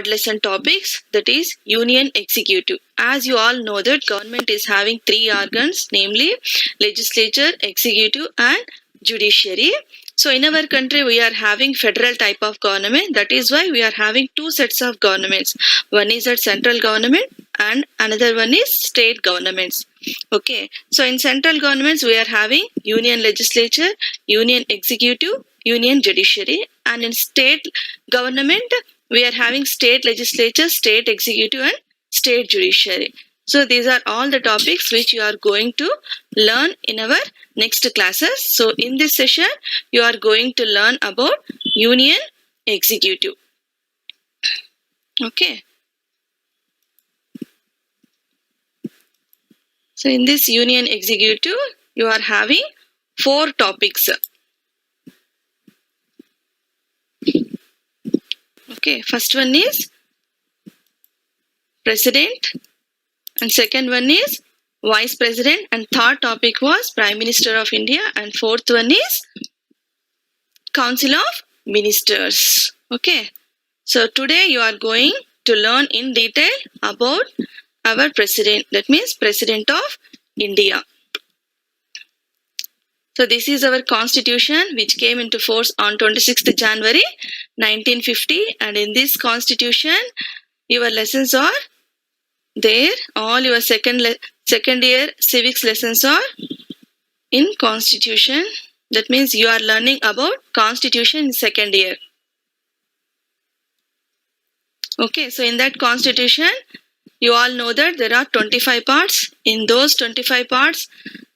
lesson topics, that is Union Executive. As you all know that government is having three organs, namely legislature, executive and judiciary. So in our country we are having federal type of government. That is why we are having two sets of governments. One is a central government and another one is state governments. Okay, so in central governments we are having union legislature, union executive, union judiciary, and in state government we are having state legislature, state executive and state judiciary. So these are all the topics which you are going to learn in our next classes. So in this session you are going to learn about union executive. Okay. So in this union executive you are having 4 topics. Okay, first one is president and second one is vice president and third topic was prime minister of India and fourth one is council of ministers. Okay, so today you are going to learn in detail about our president, that means president of India. So this is our constitution which came into force on 26th January 1950, and in this constitution your lessons are there. All your second year civics lessons are in constitution. That means you are learning about constitution in second year. Okay, so in that constitution you all know that there are 25 parts. In those 25 parts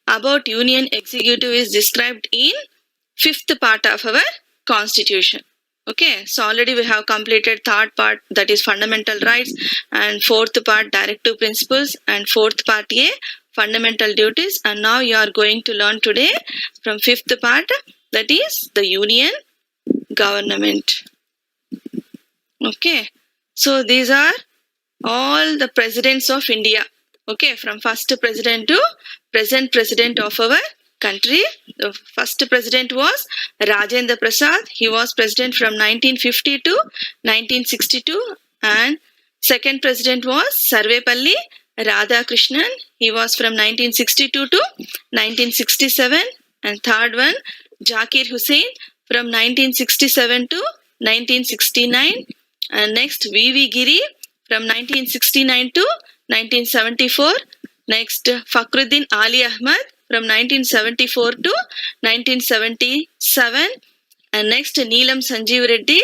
about union executive is described in 5th part of our constitution. Okay, so already we have completed third part, that is fundamental rights, and fourth part directive principles, and fourth part A fundamental duties, and now you are going to learn today from 5th part, that is the union government. Okay, so these are all the presidents of India. Okay, from first president to present president of our country. The first president was Rajendra Prasad. He was president from 1950 to 1962. And second president was Sarvepalli Radhakrishnan. He was from 1962 to 1967. And third one, Zakir Hussain from 1967 to 1969. And next, V.V. Giri from 1969 to 1974. Next, Fakhruddin Ali Ahmad from 1974 to 1977. And next, Neelam Sanjeev Reddy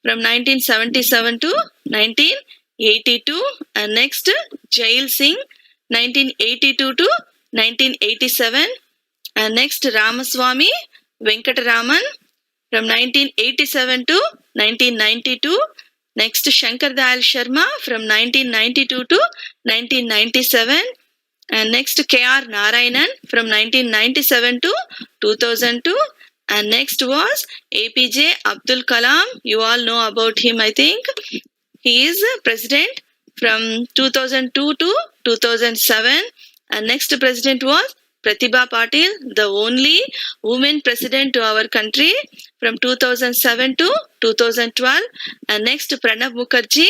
from 1977 to 1982. And next, Jail Singh 1982 to 1987. And next, Ramaswamy Venkataraman from 1987 to 1992. Next, Shankar Dayal Sharma from 1992 to 1997. And next, K.R. Narayanan from 1997 to 2002. And next was APJ Abdul Kalam. You all know about him, I think. He is president from 2002 to 2007. And next president was Pratibha Patil, the only woman president to our country from 2007 to 2012. And next, Pranab Mukherjee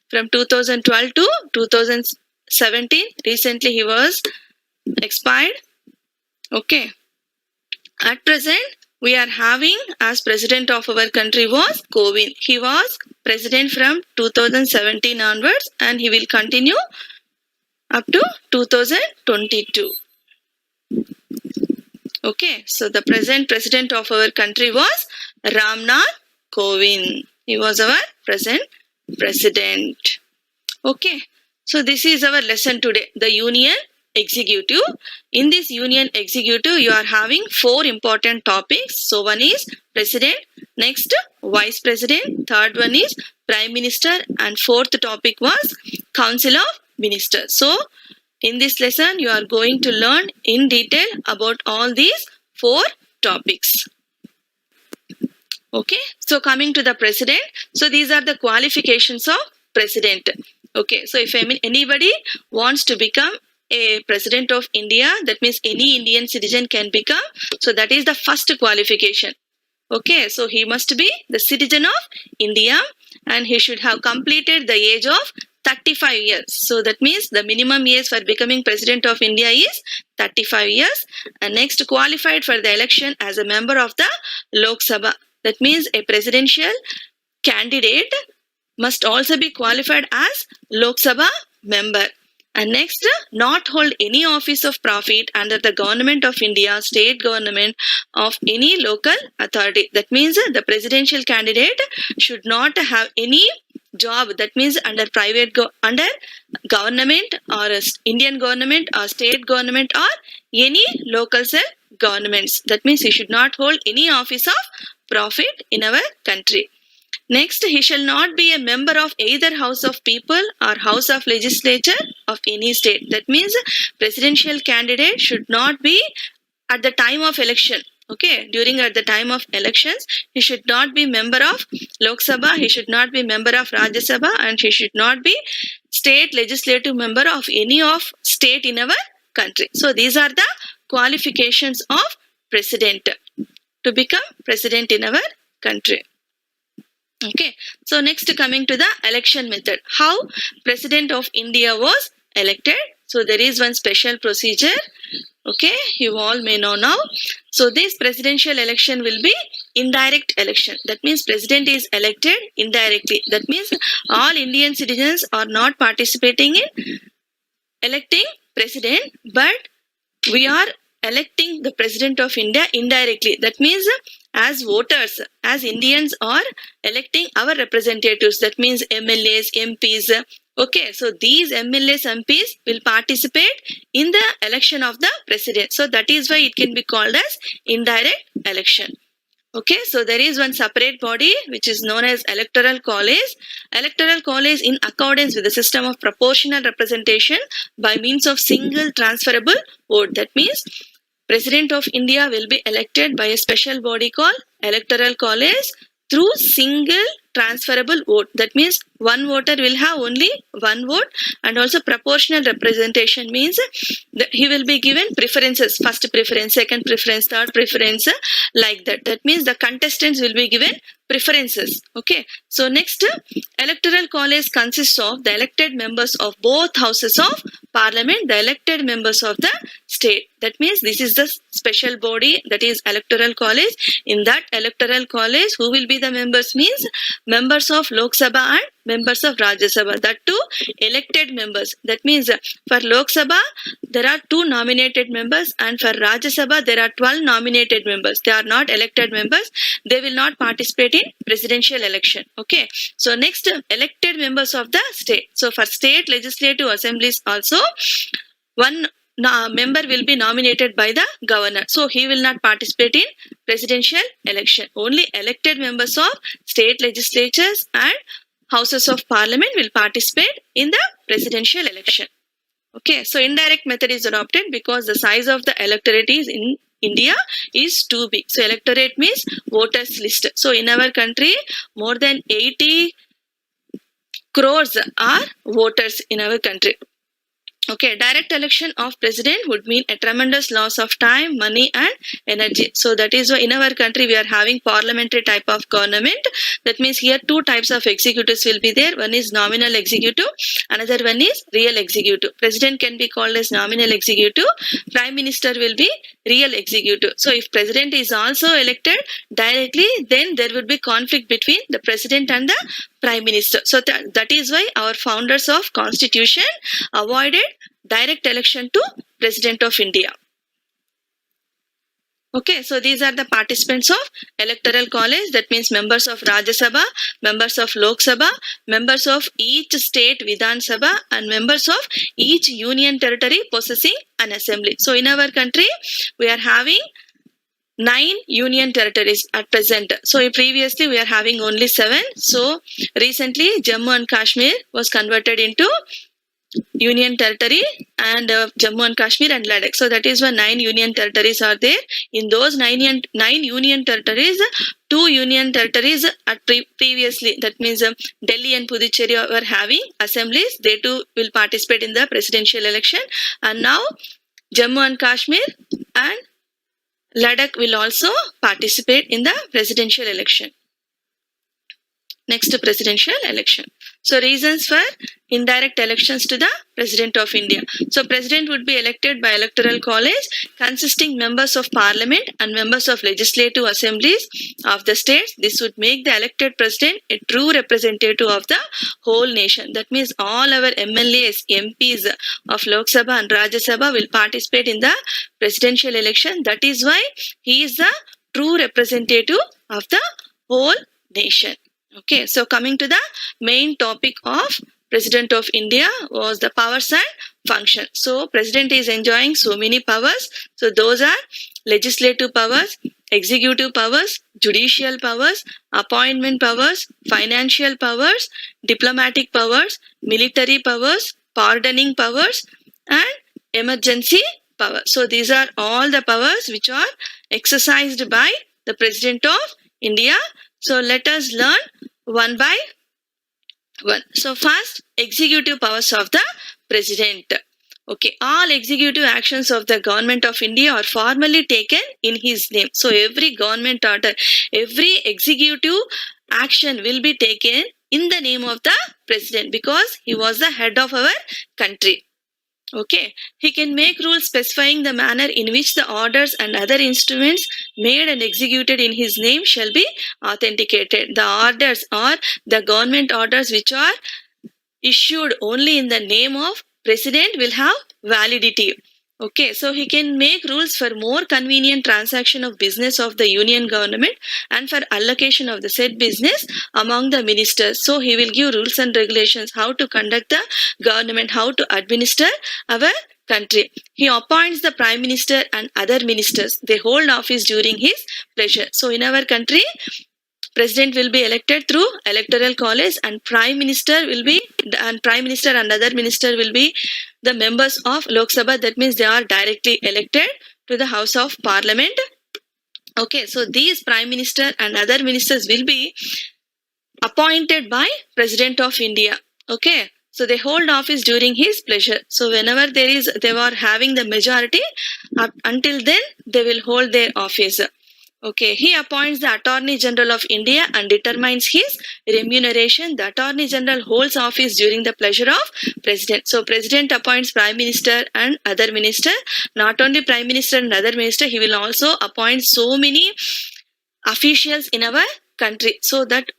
from 2012 to 2017. Recently he was expired. Okay. At present, we are having as president of our country was Kovind. He was president from 2017 onwards and he will continue up to 2022. Okay, so the present president of our country was Ramnath Kovind. He was our present president. Okay, so this is our lesson today, the union executive. In this union executive, you are having 4 important topics. So one is president, next vice president, third one is prime minister, and fourth topic was council of ministers. So in this lesson, you are going to learn in detail about all these 4 topics. Okay, so coming to the president. So these are the qualifications of president. Okay, so if anybody wants to become a president of India, that means any Indian citizen can become. So that is the first qualification. Okay, so he must be the citizen of India and he should have completed the age of 35 years. So that means the minimum age for becoming president of India is 35 years. And next, qualified for the election as a member of the Lok Sabha. That means a presidential candidate must also be qualified as Lok Sabha member. And next, not hold any office of profit under the government of India, state government of any local authority. That means the presidential candidate should not have any job. That means under under government or Indian government or state government or any local governments. That means he should not hold any office of profit in our country. Next, he shall not be a member of either House of People or House of Legislature of any state. That means presidential candidate should not be at the time of election. Okay, during at the time of elections, he should not be member of Lok Sabha, he should not be member of Rajya Sabha, and he should not be state legislative member of any of state in our country. So these are the qualifications of president to become president in our country. Okay, so next coming to the election method, how president of India was elected. So there is one special procedure. Okay, you all may know now. So this presidential election will be indirect election. That means president is elected indirectly. That means all Indian citizens are not participating in electing president, but we are electing the president of India indirectly. That means as voters, as Indians are electing our representatives. That means MLAs, MPs. Okay, so these MLAs, MPs will participate in the election of the president. So that is why it can be called as indirect election. Okay, so there is one separate body which is known as Electoral College. Electoral College in accordance with the system of proportional representation by means of single transferable vote. That means President of India will be elected by a special body called Electoral College through single transferable vote. That means one voter will have only one vote, and also proportional representation means that he will be given preferences, first preference, second preference, third preference, like that. That means the contestants will be given preferences. Okay, so next, Electoral College consists of the elected members of both houses of parliament, the elected members of the state. That means this is the special body, that is Electoral College. In that Electoral College, who will be the members means members of Lok Sabha and members of Rajya Sabha. That too elected members. That means for Lok Sabha there are 2 nominated members, and for Rajya Sabha there are 12 nominated members. They are not elected members. They will not participate in presidential election. Okay. So next, elected members of the state. So for state legislative assemblies also, one member will be nominated by the governor. So he will not participate in presidential election. Only elected members of state legislatures and houses of parliament will participate in the presidential election. Okay, so indirect method is adopted because the size of the electorate is in India is too big. So electorate means voters list. So in our country, more than 80 crores are voters in our country. Okay, direct election of president would mean a tremendous loss of time, money and energy. So that is why in our country we are having parliamentary type of government. That means here 2 types of executives will be there. One is nominal executive, another one is real executive. President can be called as nominal executive. Prime Minister will be real executive. So if president is also elected directly, then there would be conflict between the president and the prime minister. So that is why our founders of constitution avoided direct election to president of India. Okay, so these are the participants of electoral college. That means members of Rajya Sabha, members of Lok Sabha, members of each state Vidhan Sabha, and members of each union territory possessing an assembly. So in our country we are having 9 union territories at present. So previously we are having only 7. So recently Jammu and Kashmir was converted into union territory, and Jammu and Kashmir and Ladakh. So that is why 9 union territories are there. In those 9 union territories, 2 union territories at previously, that means Delhi and Puducherry were having assemblies. They too will participate in the presidential election, and now Jammu and Kashmir and Ladakh will also participate in the presidential election. next presidential election. So reasons for indirect elections to the President of India. So President would be elected by electoral college consisting members of parliament and members of legislative assemblies of the states. This would make the elected president a true representative of the whole nation. That means all our MLAs, MPs of Lok Sabha and Rajya Sabha will participate in the presidential election. That is why he is the true representative of the whole nation. Okay, so coming to the main topic of President of India was the powers and function. So President is enjoying so many powers. So those are legislative powers, executive powers, judicial powers, appointment powers, financial powers, diplomatic powers, military powers, pardoning powers, and emergency power. So these are all the powers which are exercised by the President of India. So let us learn one by one. So first, executive powers of the President. Okay, all executive actions of the government of India are formally taken in his name. So every government order, every executive action will be taken in the name of the President because he was the head of our country. Okay, he can make rules specifying the manner in which the orders and other instruments made and executed in his name shall be authenticated. The orders or the government orders which are issued only in the name of President will have validity. Okay, so he can make rules for more convenient transaction of business of the union government and for allocation of the said business among the ministers. So he will give rules and regulations how to conduct the government, how to administer our country. He appoints the prime minister and other ministers. They hold office during his pleasure. So in our country, President will be elected through electoral college and Prime Minister and other minister will be the members of Lok Sabha. That means they are directly elected to the House of Parliament. Okay, so these Prime Minister and other ministers will be appointed by President of India. Okay, so they hold office during his pleasure. So whenever they are having the majority, until then they will hold their office. Okay, he appoints the Attorney General of India and determines his remuneration. The Attorney General holds office during the pleasure of President. So President appoints Prime Minister and other minister. Not only Prime Minister and other minister, he will also appoint so many officials in our country. So that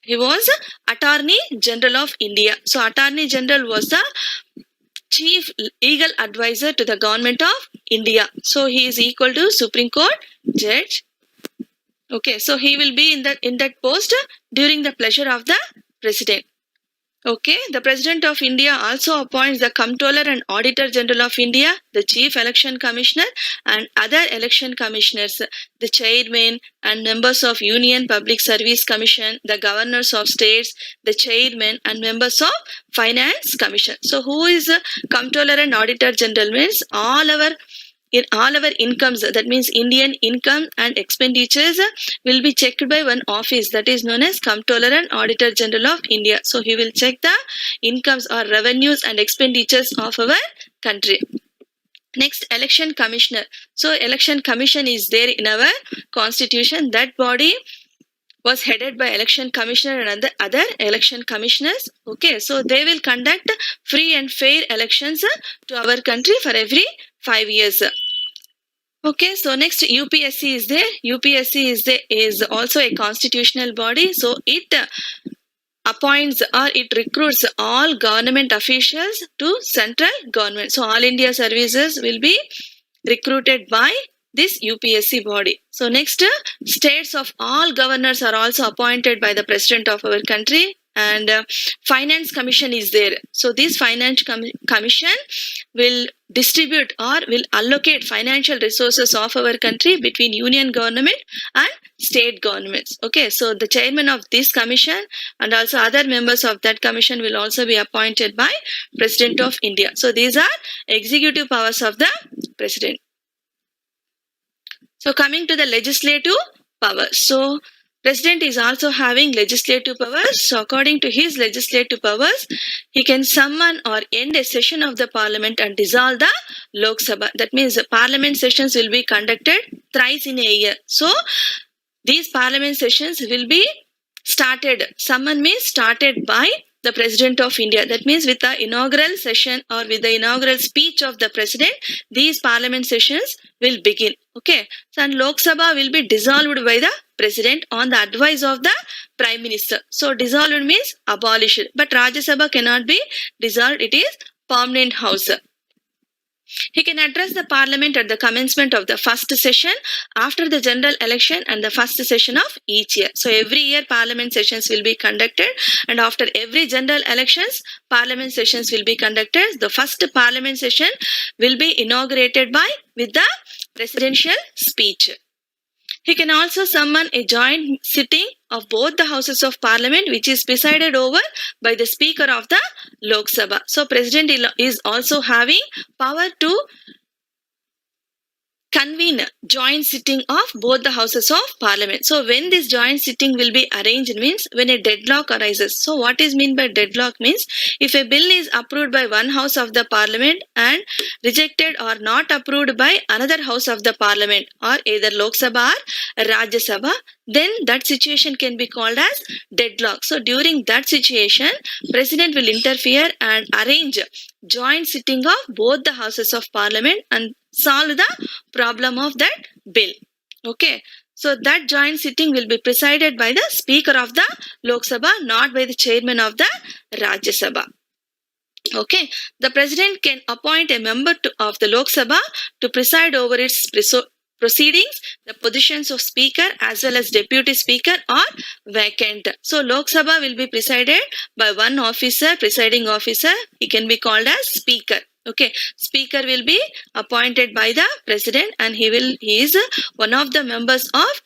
he was Attorney General of India. So Attorney General was the chief legal advisor to the government of India. So he is equal to Supreme Court judge. Okay, so he will be in that post during the pleasure of the President. Okay, the President of India also appoints the Comptroller and Auditor General of India, the Chief Election Commissioner and other election commissioners, the chairman and members of Union Public Service Commission, the governors of states, the chairman and members of Finance Commission. So who is Comptroller and Auditor General means all our incomes, that means Indian income and expenditures will be checked by one office that is known as Comptroller and Auditor General of India. So he will check the incomes or revenues and expenditures of our country. Next, Election Commissioner. So Election Commission is there in our constitution. That body was headed by Election Commissioner and other election commissioners. Okay, so they will conduct free and fair elections to our country for every 5 years. Okay, so next UPSC is there. UPSC is also a constitutional body. So it appoints or it recruits all government officials to central government. So all India services will be recruited by this UPSC body. So next, states of all governors are also appointed by the President of our country. And Finance Commission is there. So this Finance Commission will distribute or will allocate financial resources of our country between union government and state governments. Okay, so the chairman of this commission and also other members of that commission will also be appointed by President of India. So these are executive powers of the President. So coming to the legislative powers. So President is also having legislative powers. So according to his legislative powers, he can summon or end a session of the parliament and dissolve the Lok Sabha. That means the parliament sessions will be conducted thrice in a year. So these parliament sessions will be started. Summon means started by the President of India. That means with the inaugural session or with the inaugural speech of the President, these parliament sessions will begin. Okay. So, and Lok Sabha will be dissolved by the President on the advice of the Prime Minister. So, dissolved means abolished. But Rajya Sabha cannot be dissolved. It is permanent house. He can address the parliament at the commencement of the first session after the general election and the first session of each year. So every year parliament sessions will be conducted, and after every general elections parliament sessions will be conducted. The first parliament session will be inaugurated by with the presidential speech. He can also summon a joint sitting of both the houses of parliament, which is presided over by the speaker of the Lok Sabha. So president is also having power to convene joint sitting of both the houses of parliament. So when this joint sitting will be arranged means when a deadlock arises. So what is meant by deadlock means if a bill is approved by one house of the parliament and rejected or not approved by another house of the parliament or either Lok Sabha or Rajya Sabha, then that situation can be called as deadlock. So during that situation, president will interfere and arrange joint sitting of both the houses of parliament and solve the problem of that bill. Okay. So that joint sitting will be presided by the speaker of the Lok Sabha, not by the chairman of the Rajya Sabha. Okay. The president can appoint a member of the Lok Sabha to preside over its proceedings. The positions of speaker as well as deputy speaker are vacant. So Lok Sabha will be presided by one officer, presiding officer. He can be called as speaker. Okay, speaker will be appointed by the president and he is one of the members of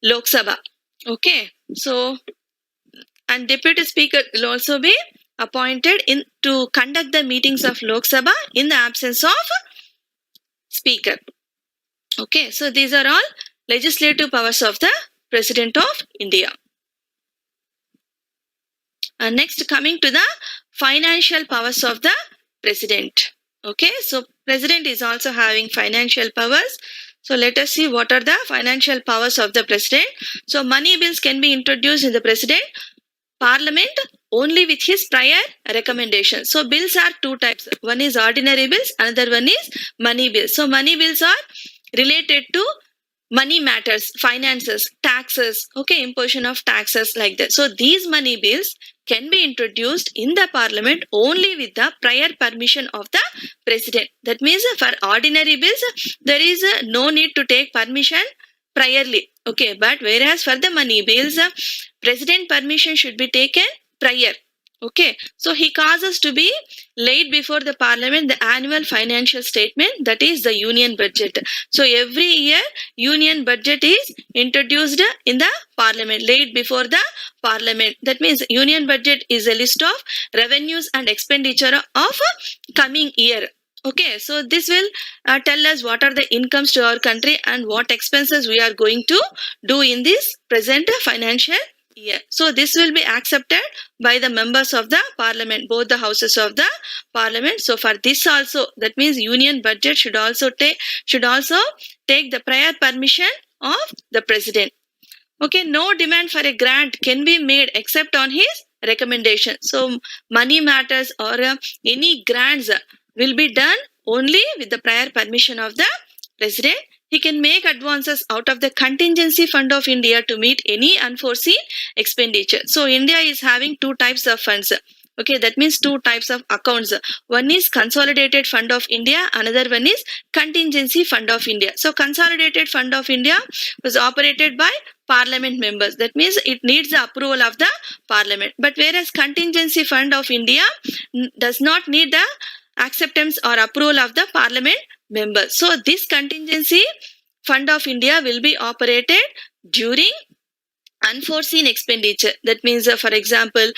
Lok Sabha. Okay, so and deputy speaker will also be appointed to conduct the meetings of Lok Sabha in the absence of speaker. Okay, so these are all legislative powers of the President of India. And next, coming to the financial powers of the President. Okay, so President is also having financial powers. So let us see what are the financial powers of the President. So money bills can be introduced in the President Parliament only with his prior recommendation. So bills are two types. One is ordinary bills, another one is money bills. So money bills are related to money matters, finances, taxes, okay, imposition of taxes like that. So these money bills can be introduced in the parliament only with the prior permission of the president. That means for ordinary bills, there is no need to take permission priorly. Okay, but whereas for the money bills, president permission should be taken prior. Okay, so he causes to be laid before the parliament the annual financial statement, that is the union budget. So every year union budget is introduced in the parliament, laid before the parliament. That means union budget is a list of revenues and expenditure of coming year. Okay, so this will tell us what are the incomes to our country and what expenses we are going to do in this present financial year. So this will be accepted by the members of the parliament, both the houses of the parliament. So for this also, that means union budget should also take the prior permission of the president. Okay, no demand for a grant can be made except on his recommendation. So money matters or any grants will be done only with the prior permission of the president. He can make advances out of the contingency fund of India to meet any unforeseen expenditure. So India is having two types of funds. Okay, that means two types of accounts. One is consolidated fund of India, another one is contingency fund of India. So consolidated fund of India was operated by parliament members. That means it needs the approval of the parliament. But whereas contingency fund of India does not need the acceptance or approval of the parliament members. So this contingency fund of India will be operated during unforeseen expenditure. That means for example,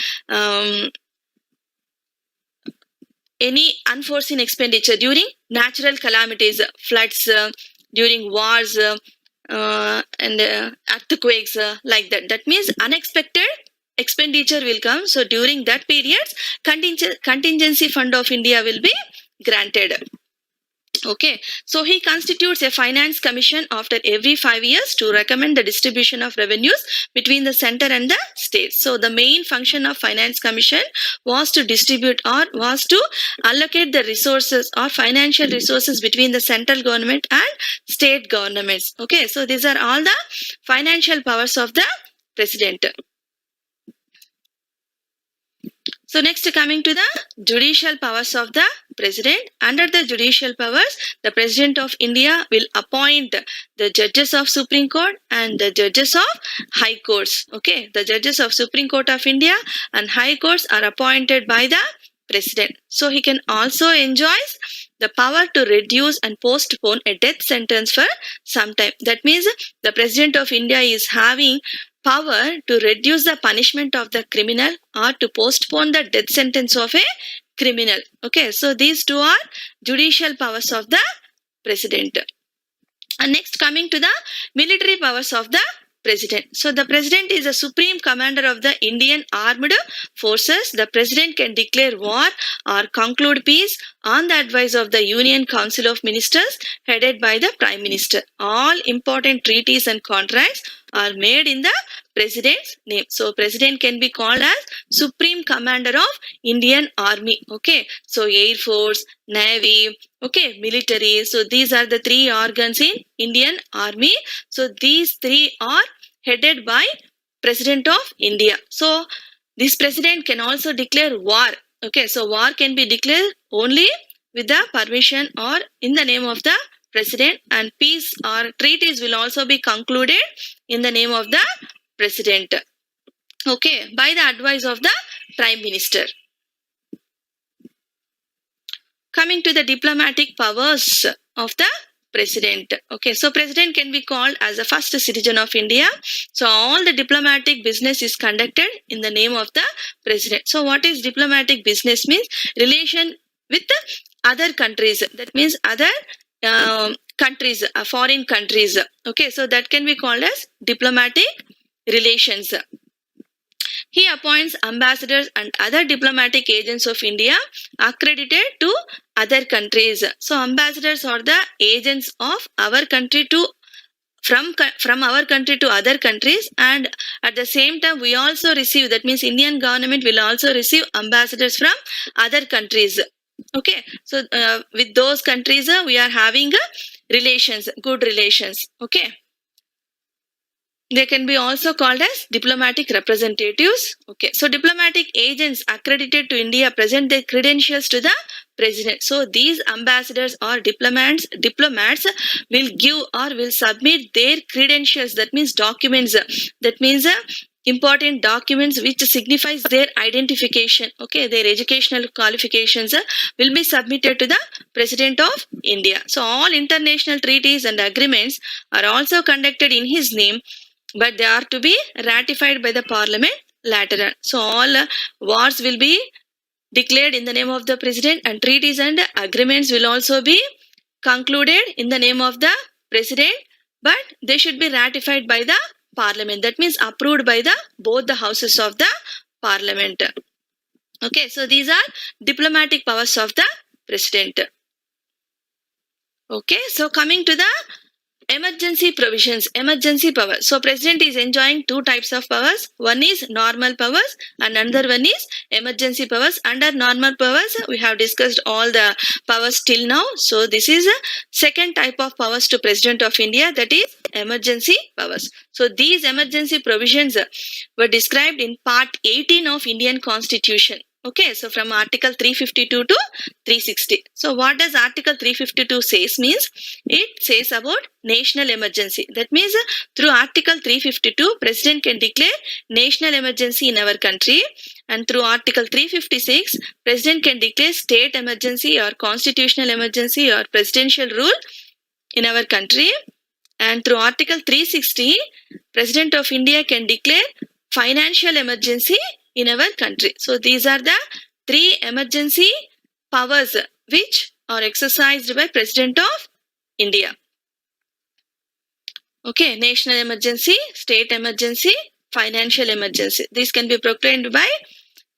any unforeseen expenditure during natural calamities, floods, during wars and earthquakes like that. That means unexpected expenditure will come. So during that period, contingency fund of India will be granted. Okay, so he constitutes a finance commission after every 5 years to recommend the distribution of revenues between the center and the states. So the main function of finance commission was to distribute or was to allocate the resources or financial resources between the central government and state governments. Okay, so these are all the financial powers of the president. So next, coming to the judicial powers of the president. Under the judicial powers, the president of India will appoint the judges of Supreme Court and the judges of High Courts. Okay, the judges of Supreme Court of India and High Courts are appointed by the president. So he can also enjoys the power to reduce and postpone a death sentence for some time. That means the president of India is having power to reduce the punishment of the criminal or to postpone the death sentence of a criminal. Okay, so these two are judicial powers of the president. And next, coming to the military powers of the president. So the president is the supreme commander of the Indian armed forces. The president can declare war or conclude peace on the advice of the Union Council of Ministers headed by the Prime Minister. All important treaties and contracts are made in the president's name. So president can be called as supreme commander of Indian army. Okay, so Air Force, Navy, okay, military. So these are the three organs in Indian army. So these three are headed by president of India. So this president can also declare war. Okay, so war can be declared only with the permission or in the name of the president, and peace or treaties will also be concluded in the name of the president. Okay, by the advice of the prime minister. Coming to the diplomatic powers of the president. Okay, so president can be called as the first citizen of India. So all the diplomatic business is conducted in the name of the president. So what is diplomatic business means? Relation with other countries. That means other countries, foreign countries. Okay, so that can be called as diplomatic relations. He appoints ambassadors and other diplomatic agents of India accredited to other countries. So ambassadors are the agents of our country to from our country to other countries, and at the same time we also receive, that means Indian government will also receive ambassadors from other countries. Okay, so with those countries we are having relations, good relations. Okay, they can be also called as diplomatic representatives. Okay, so diplomatic agents accredited to India present their credentials to the president. So these ambassadors or diplomats will give or will submit their credentials, that means documents, that means important documents which signifies their identification. Okay, their educational qualifications will be submitted to the president of India. So all international treaties and agreements are also conducted in his name, but they are to be ratified by the parliament later on. So all wars will be declared in the name of the president, and treaties and agreements will also be concluded in the name of the president, but they should be ratified by the parliament. That means approved by the both the houses of the parliament. Okay, so these are diplomatic powers of the president. Okay, so coming to the emergency provisions, emergency power. So president is enjoying two types of powers. One is normal powers and another one is emergency powers. Under normal powers we have discussed all the powers till now. So this is a second type of powers to president of India, that is emergency powers. So these emergency provisions were described in part 18 of Indian Constitution. Okay, so from article 352 to 360. So what does article 352 says means? It says about national emergency. That means through article 352, president can declare national emergency in our country, and through article 356, president can declare state emergency or constitutional emergency or presidential rule in our country, and through article 360, president of India can declare financial emergency in our country. So these are the three emergency powers which are exercised by president of India. Okay, national emergency, state emergency, financial emergency. These can be proclaimed by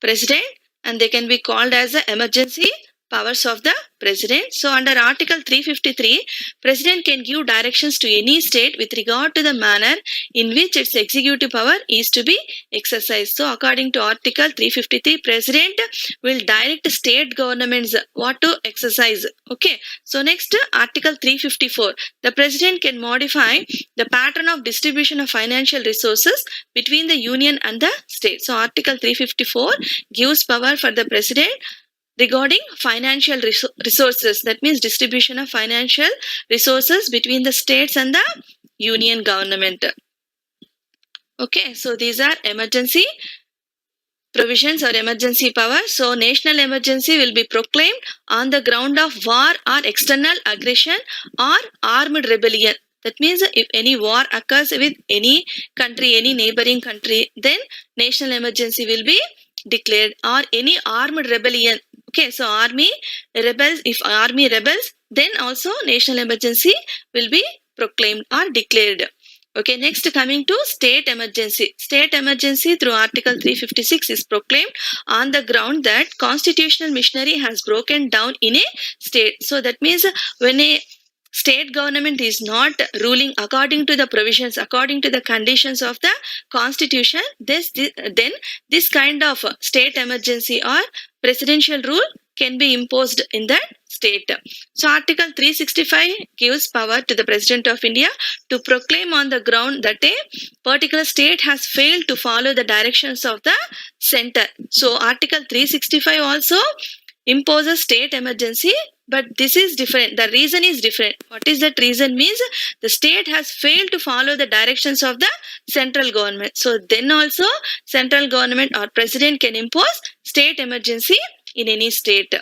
president and they can be called as an emergency powers of the president. So under Article 353, president can give directions to any state with regard to the manner in which its executive power is to be exercised. So according to Article 353, president will direct state governments what to exercise. Okay. So next, Article 354, the president can modify the pattern of distribution of financial resources between the union and the state. So Article 354 gives power for the president regarding financial resources, that means distribution of financial resources between the states and the union government. Okay, so these are emergency provisions or emergency power. So national emergency will be proclaimed on the ground of war or external aggression or armed rebellion. That means if any war occurs with any country, any neighboring country, then national emergency will be declared, or any armed rebellion. Okay, so army rebels, if army rebels, then also national emergency will be proclaimed or declared. Okay, next coming to state emergency. State emergency through Article 356 is proclaimed on the ground that constitutional machinery has broken down in a state. So that means when a state government is not ruling according to the provisions, according to the conditions of the constitution, then this kind of state emergency or presidential rule can be imposed in that state. So Article 365 gives power to the President of India to proclaim on the ground that a particular state has failed to follow the directions of the center. So Article 365 also imposes state emergency, but this is different. The reason is different. What is that reason? Means the state has failed to follow the directions of the central government. So then also central government or president can impose state emergency in any state.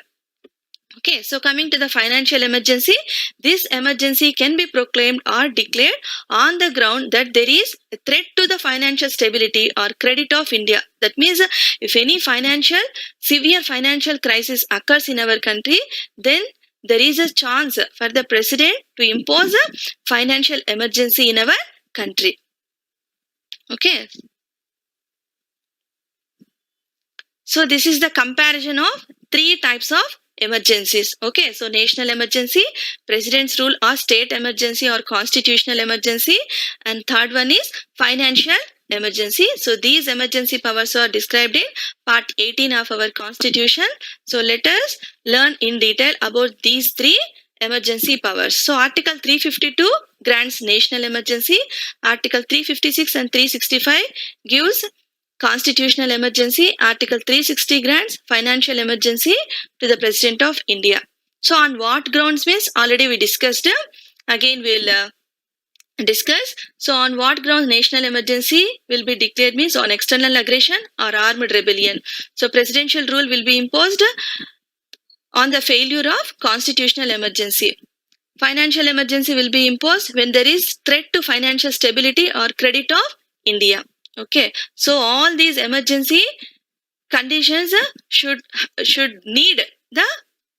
Okay, so coming to the financial emergency, this emergency can be proclaimed or declared on the ground that there is a threat to the financial stability or credit of India. That means if any severe financial crisis occurs in our country, then there is a chance for the president to impose a financial emergency in our country. Okay. So this is the comparison of three types of emergencies. Okay, so national emergency, president's rule or state emergency or constitutional emergency, and third one is financial emergency. So these emergency powers are described in part 18 of our constitution. So let us learn in detail about these three emergency powers. So Article 352 grants national emergency, Article 356 and 365 gives constitutional emergency, Article 360 grants financial emergency to the President of India. So on what grounds means already we discussed. Again we'll discuss. So on what grounds national emergency will be declared means on external aggression or armed rebellion. So presidential rule will be imposed on the failure of constitutional emergency. Financial emergency will be imposed when there is threat to financial stability or credit of India. Okay, so all these emergency conditions should need the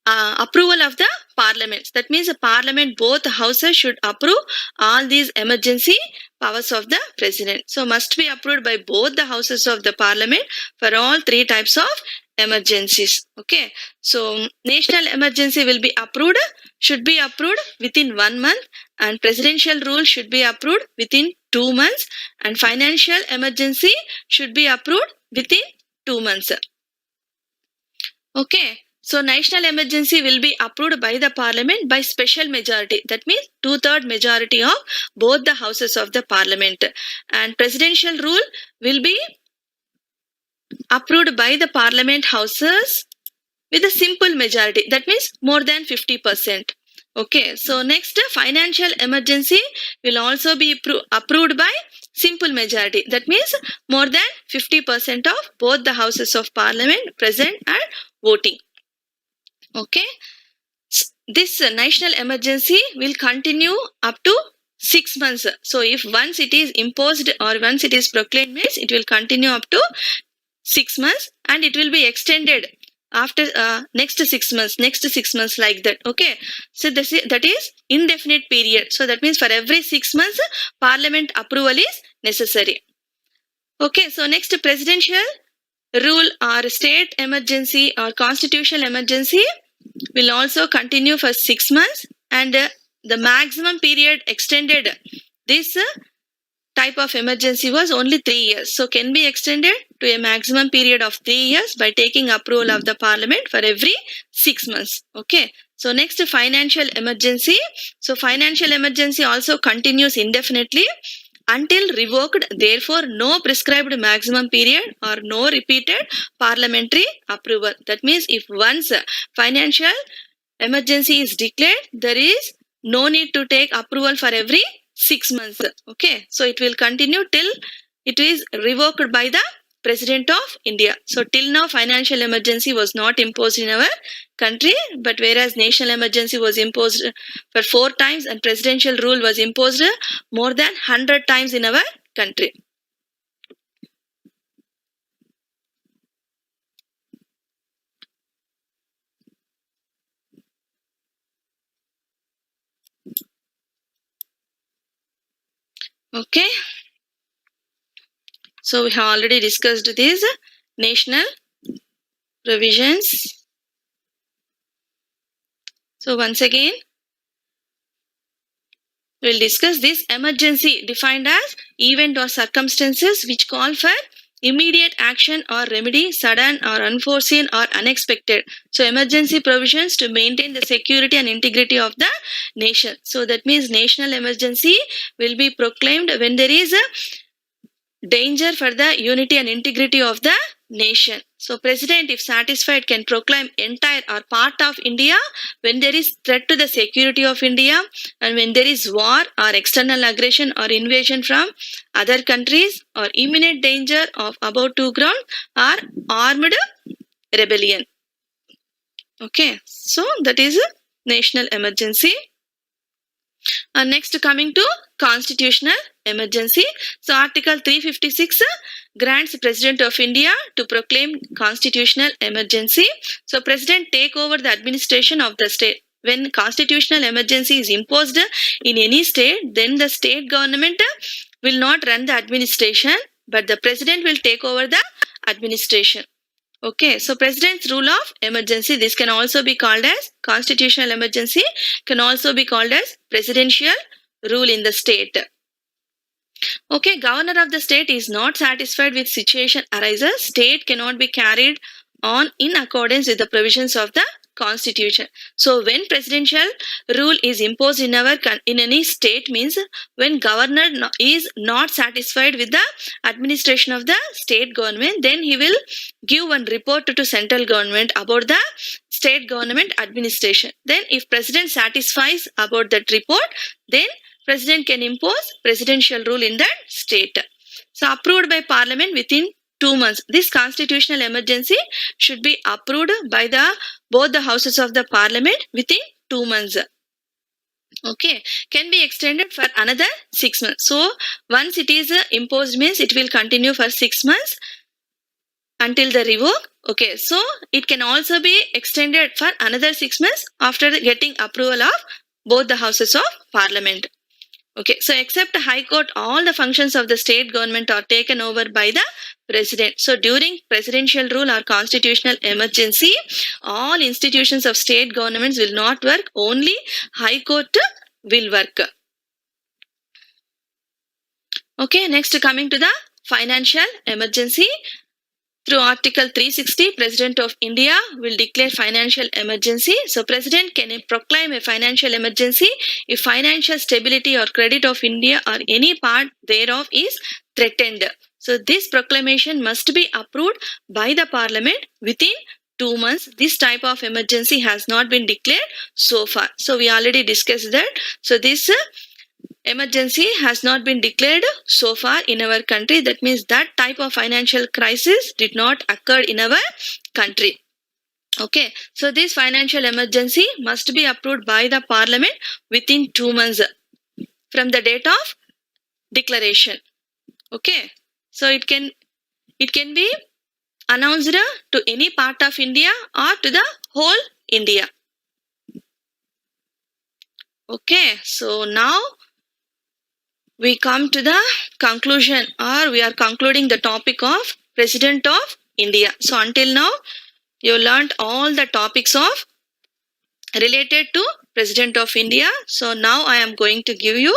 approval of the parliament. That means the parliament, both houses should approve all these emergency powers of the president. So must be approved by both the houses of the parliament for all three types of emergencies. Okay, so national emergency will be approved, should be approved within 1 month, and presidential rule should be approved within 2 months, and financial emergency should be approved within 2 months. Okay, so national emergency will be approved by the parliament by special majority. That means 2/3 majority of both the houses of the parliament, and presidential rule will be approved by the parliament houses with a simple majority. That means more than 50%. Okay, so next financial emergency will also be approved by simple majority. That means more than 50% of both the houses of parliament present and voting. Okay, this national emergency will continue up to 6 months. So if once it is imposed or once it is proclaimed means it will continue up to 6 months, and it will be extended after next 6 months like that. Okay, so that is indefinite period. So that means for every 6 months parliament approval is necessary. Okay, so next presidential rule or state emergency or constitutional emergency will also continue for 6 months, and the maximum period extended this type of emergency was only 3 years. So can be extended to a maximum period of 3 years by taking approval of the parliament for every 6 months. Okay. So next, financial emergency. So financial emergency also continues indefinitely until revoked. Therefore, no prescribed maximum period or no repeated parliamentary approval. That means if once financial emergency is declared, there is no need to take approval for every 6 months. Okay, so it will continue till it is revoked by the President of India. So till now financial emergency was not imposed in our country, but whereas national emergency was imposed for 4 times and presidential rule was imposed more than 100 times in our country. Okay, so we have already discussed these national provisions. So once again, we will discuss this emergency defined as event or circumstances which call for immediate action or remedy, sudden or unforeseen or unexpected. So emergency provisions to maintain the security and integrity of the nation. So that means national emergency will be proclaimed when there is a danger for the unity and integrity of the nation. So president, if satisfied, can proclaim entire or part of India when there is threat to the security of India and when there is war or external aggression or invasion from other countries or imminent danger of about to ground or armed rebellion. Okay, so that is a national emergency. Next, coming to constitutional emergency. So Article 356 grants President of India to proclaim constitutional emergency. So President take over the administration of the state. When constitutional emergency is imposed in any state, then the state government will not run the administration, but the President will take over the administration. Okay, so President's rule of emergency, this can also be called as constitutional emergency, can also be called as presidential rule in the state. Okay, governor of the state is not satisfied with situation arises, state cannot be carried on in accordance with the provisions of the constitution. So when presidential rule is imposed in any state means when governor is not satisfied with the administration of the state government, then he will give one report to central government about the state government administration. Then if president satisfies about that report, then president can impose presidential rule in that state. So approved by parliament within 2 months. This constitutional emergency should be approved by both the houses of the parliament within 2 months. Okay, can be extended for another 6 months. So once it is imposed means it will continue for 6 months until the revoke. Okay, so it can also be extended for another 6 months after getting approval of both the houses of parliament. Okay, so except High Court, all the functions of the state government are taken over by the president. So during presidential rule or constitutional emergency, all institutions of state governments will not work, only High Court will work. Okay, next coming to the financial emergency. Through Article 360, President of India will declare financial emergency. So President can proclaim a financial emergency if financial stability or credit of India or any part thereof is threatened. So this proclamation must be approved by the Parliament within 2 months. This type of emergency has not been declared so far. So we already discussed that. So this emergency has not been declared so far in our country. That means that type of financial crisis did not occur in our country. Okay, so this financial emergency must be approved by the parliament within 2 months from the date of declaration. Okay, so it can be announced to any part of India or to the whole India. Okay, so now we come to the conclusion, or we are concluding the topic of President of India. So until now, you learned all the topics of related to President of India. So now I am going to give you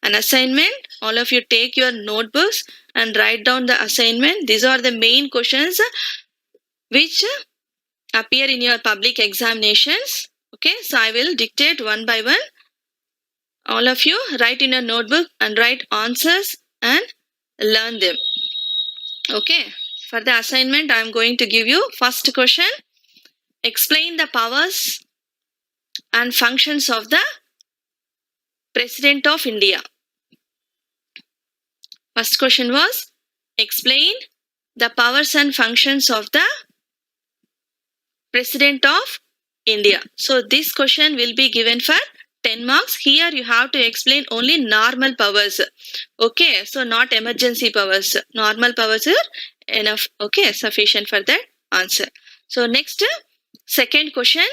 an assignment. All of you take your notebooks and write down the assignment. These are the main questions which appear in your public examinations. Okay, so I will dictate one by one. All of you write in a notebook and write answers and learn them. Okay, for the assignment I am going to give you first question. Explain the powers and functions of the President of India. First question was, explain the powers and functions of the President of India. So this question will be given for 10 marks. Here you have to explain only normal powers. Okay, so not emergency powers. Normal powers are enough. Okay, sufficient for that answer. So next, second question.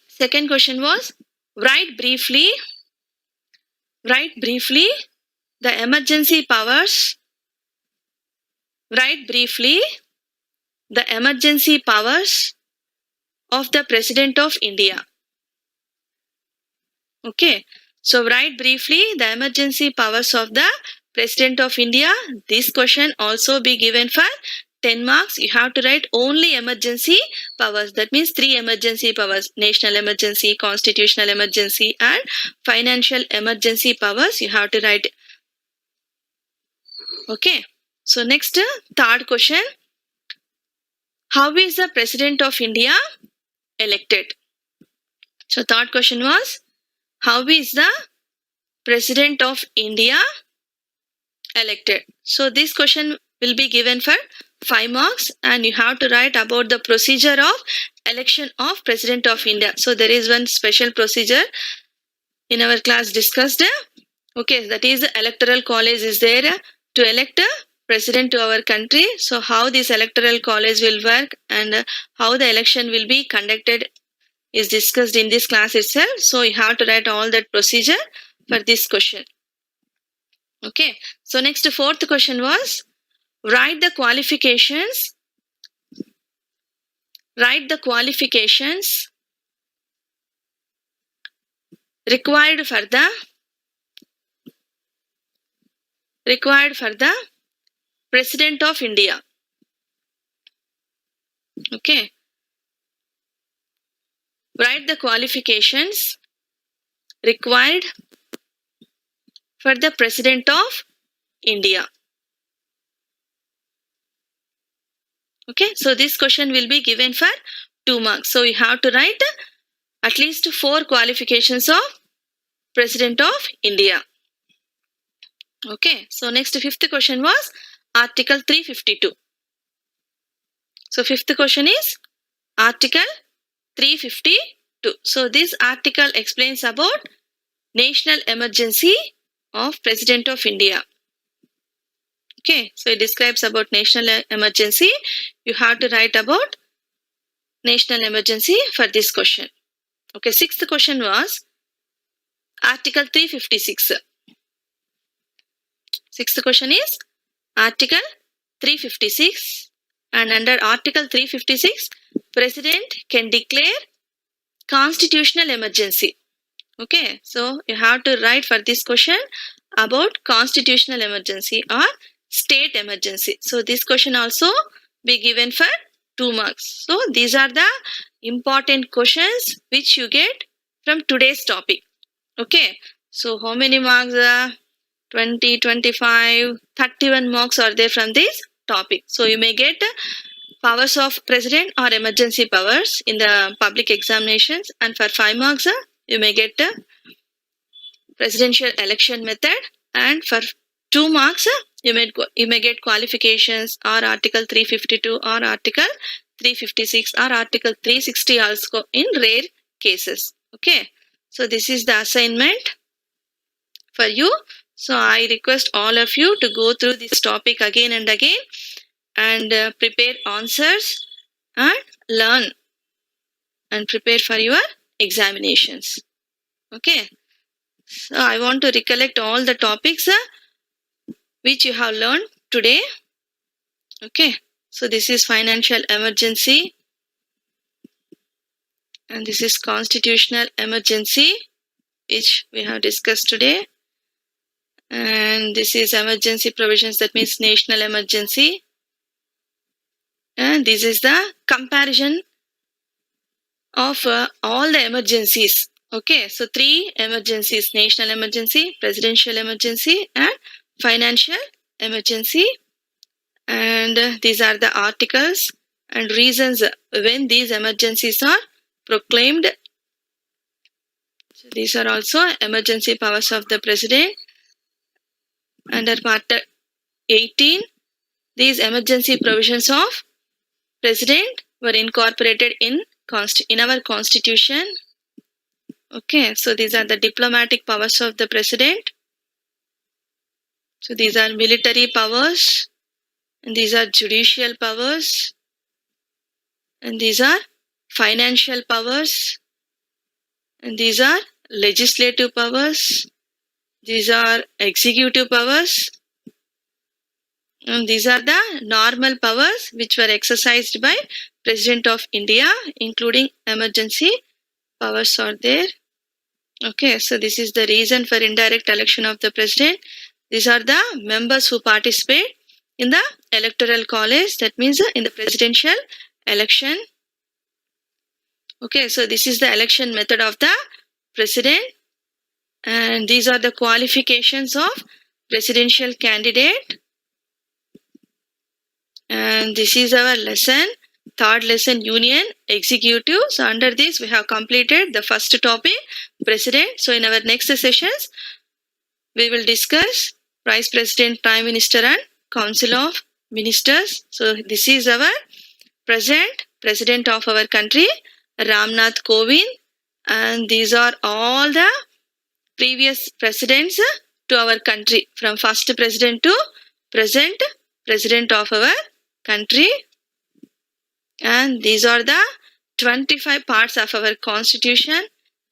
Second question was, write briefly the emergency powers. Write briefly the emergency powers of the President of India. Okay, so write briefly the emergency powers of the President of India. This question also be given for 10 marks. You have to write only emergency powers. That means 3 emergency powers: national emergency, constitutional emergency, and financial emergency powers. You have to write. Okay, so next, third question. How is the President of India elected? So third question was, how is the President of India elected? So this question will be given for 5 marks and you have to write about the procedure of election of President of India. So there is one special procedure in our class discussed. Okay, that is the electoral college is there to elect a president to our country. So how this electoral college will work and how the election will be conducted is discussed in this class itself. So you have to write all that procedure for this question. Okay, so next, fourth question was, write the qualifications. Write the qualifications required for the President of India. Okay, write the qualifications required for the President of India. Okay, so this question will be given for 2 marks. So you have to write at least 4 qualifications of President of India. Okay, so next, fifth question was Article 352. So fifth question is Article 352. So this article explains about national emergency of President of India. Okay, so it describes about national emergency. You have to write about national emergency for this question. Okay, sixth question was Article 356. Sixth question is Article 356, and under Article 356, President can declare constitutional emergency. Okay, so you have to write for this question about constitutional emergency or state emergency. So this question also be given for 2 marks. So these are the important questions which you get from today's topic. Okay, so how many marks? 20, 25, 31 marks are there from this topic. So you may get powers of president or emergency powers in the public examinations, and for 5 marks you may get presidential election method, and for 2 marks you may get qualifications or Article 352 or Article 356 or Article 360 also in rare cases. Okay, so this is the assignment for you. So I request all of you to go through this topic again and again and prepare answers and learn and prepare for your examinations. Okay, so I want to recollect all the topics which you have learned today. Okay, so this is financial emergency, And this is constitutional emergency, which we have discussed today. And this is emergency provisions, that means national emergency. And this is the comparison of all the emergencies. Okay, so 3 emergencies: national emergency, presidential emergency, and financial emergency. And these are the articles and reasons when these emergencies are proclaimed. So these are also emergency powers of the president. Under Part 18, these emergency provisions of president were incorporated in our constitution. Okay, so these are the diplomatic powers of the president. So these are military powers, and these are judicial powers, and these are financial powers, and these are legislative powers, these are executive powers, and these are the normal powers which were exercised by President of India, including emergency powers are there. Okay, so this is the reason for indirect election of the president. These are the members who participate in the electoral college, that means in the presidential election. Okay, so this is the election method of the president, and these are the qualifications of presidential candidate. And this is our lesson, third lesson, union executive. So under this we have completed the first topic, president. So in our next sessions we will discuss vice president, prime minister, and council of ministers. So this is our president of our country, Ramnath Kovind, and these are all the previous presidents to our country, from first president to present president of our country. And these are the 25 parts of our constitution.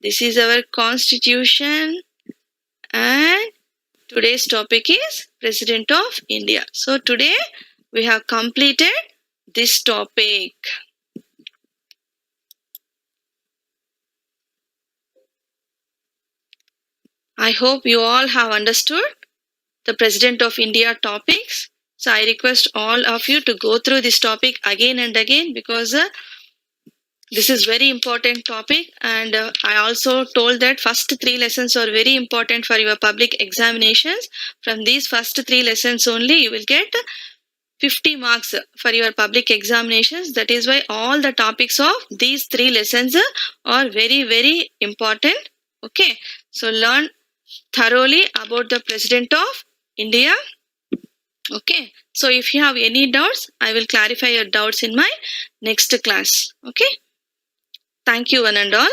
This is our constitution, and today's topic is President of India. So today we have completed this topic. I hope you all have understood the President of India topics. So I request all of you to go through this topic again and again, because this is very important topic, and I also told that first 3 lessons are very important for your public examinations. From these first 3 lessons only you will get 50 marks for your public examinations. That is why all the topics of these 3 lessons are very, very important. Okay, so learn thoroughly about the President of India. Okay, so if you have any doubts, I will clarify your doubts in my next class. Okay, thank you one and all.